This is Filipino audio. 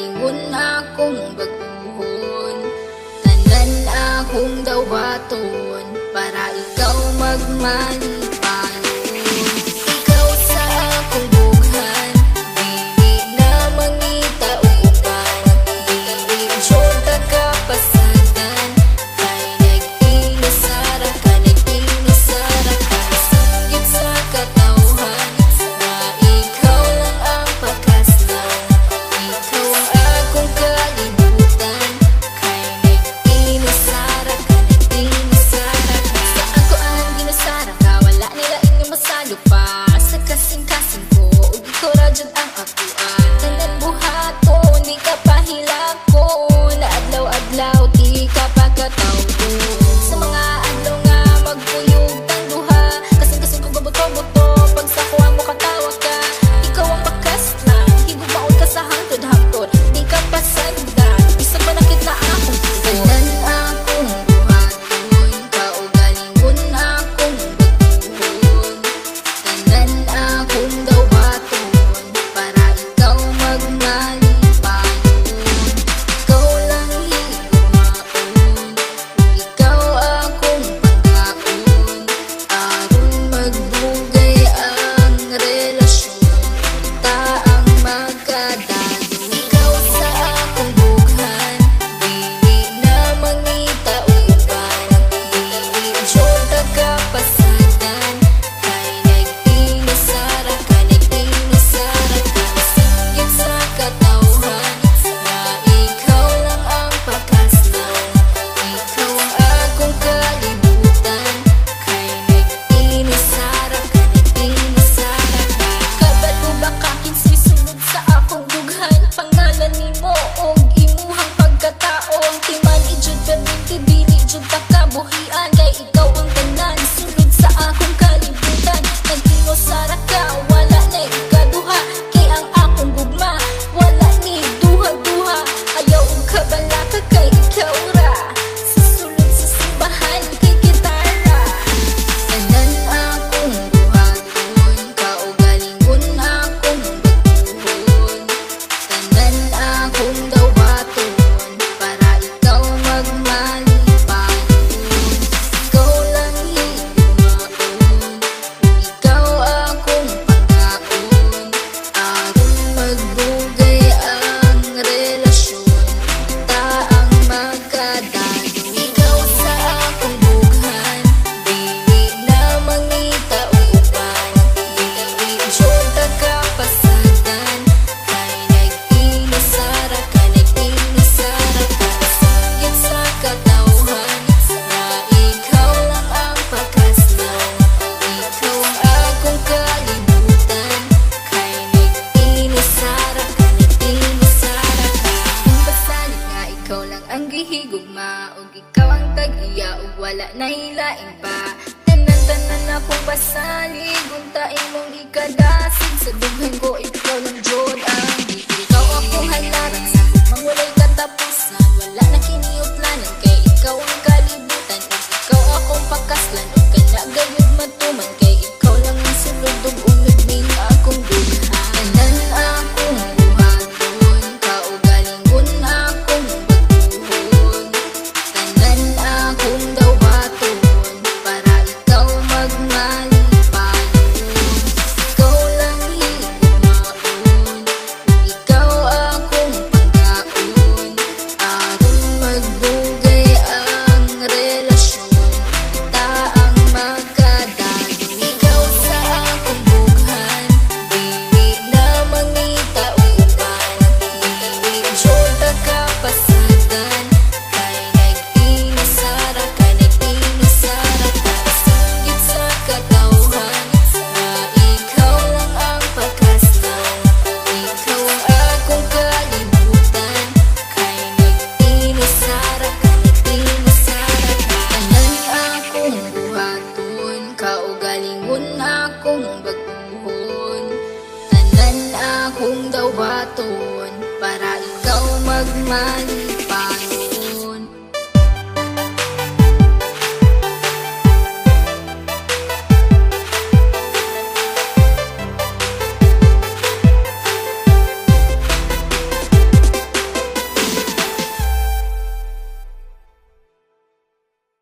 kaugalingon akong baguhon. Tanan akong dawaton para ikaw magmalipayon. Ikaw sa akong bughan, dili na mangita og uban. Dili jud kapasagan, kay nag-inusara ka, nag-inusara ka. Sanggit sa katawhan na ikaw lang ang pakaslan. Ikaw ang akong kalibutan, kay nag-inusara ka, nag-inusara ka. Sa ako ang ginusara ka, wala nila inyong masalo pa. Sa kasing-kasing ko, ug ikaw ra jud ang akuan. Tanan buhaton, di ka pahilako, na adlaw-adlaw di ka pagkatawgo. Sa mga adlaw nga magpuyog tang duha, kasing-kasing ko gabuto-buto, pag sa kuha mo katawa ka. Ikaw ang bakas lang, higugmaon ka sa hangtod-hangtod, di ka pasagdan, isa pa nakit na akong tugon. Tanan akong buhaton, kaugalingon akong baguhon. Tanan akong dawaton para ikaw magmalipayon. Ikaw lang higugmaon, ikaw akong pagkaon. Aron magbugay ang relasyon, kita ang magkadalo. Ikaw sa akong bughan, dili na mangita og uban. Dili jud kapasagan, kay nag-inusara ka, nag-inusara ka. Sanggit sa katawhan na ikaw lang ang pakaslan. Ikaw ang akong kalibutan, kay nag-inusara ka, nag-inusara ka. Kabalo ba ka kinsay sunod sa akong bughan? Pangalan nimo og imuhang pagkatao, ang timan ijud perminti, dili jud ta kabuhian. Kay ikaw ang tanan sunod sa akong kalibutan. Nag-inusara ka, wala na ikaduha. Kay ang akong gugma, wala ni duha-duha. Ayaw og kabalaka, kay ikaw ra susulod sa simbahan, kay gitara. Tanan akong buhaton, kaugalingon akong baguhon. Tanan akong dawaton para ikaw magmalipayon. Ikaw lang higugmaon, ikaw akong pagkaon. Aron magbugay ang relasyon, kita ang magkadalo. Ikaw sa akong bughan, dili na mangita og uban. Dili jud kapasagan, kay nag-inusara ka, nag-inusara ka. Sanggit sa katawhan na ikaw lang ang pakaslan. Ikaw ang akong kalibutan, kay nag-inusara ka, nag-inusara ka. Kung basalig nga ikaw lang ang gihigugma, ug ikaw ang tag-iya, ug wala na hilaing pa. Tanan-tanan akong basalig, unta imong ikadasig. Sa dughan ko ikaw lang jud ang di. Ikaw akong halarang sa hugmang walay katapusan. Wala na kiniuplanan, kay ikaw ang kalibutan, ug ikaw akong pakaslan. Ug kana gayud matuman, kay ikaw lang ang sulod ug unod ning akong dughan. Tanan akong buhaton, kaugalingon akong baguhon. Tanan akong dawaton para ikaw magmalipayon. Ikaw lang higugmaon, ikaw akong pagkaon. Aron magbugay ang relasyon, kita ang magkadalo. Ikaw sa akong bughan, dili na mangita og uban. Dili jud kapasagan, kay nag-inusara ka, nag-inusara ka. Sanggit sa katawhan na ikaw lang ang pakaslan. Ikaw ang akong kalibutan, kay nag-inusara ka, nag-inusara ka. Tanan akong buhaton, kaugalingon akong baguhon. Tanan akong dawaton para ikaw magmalipayon.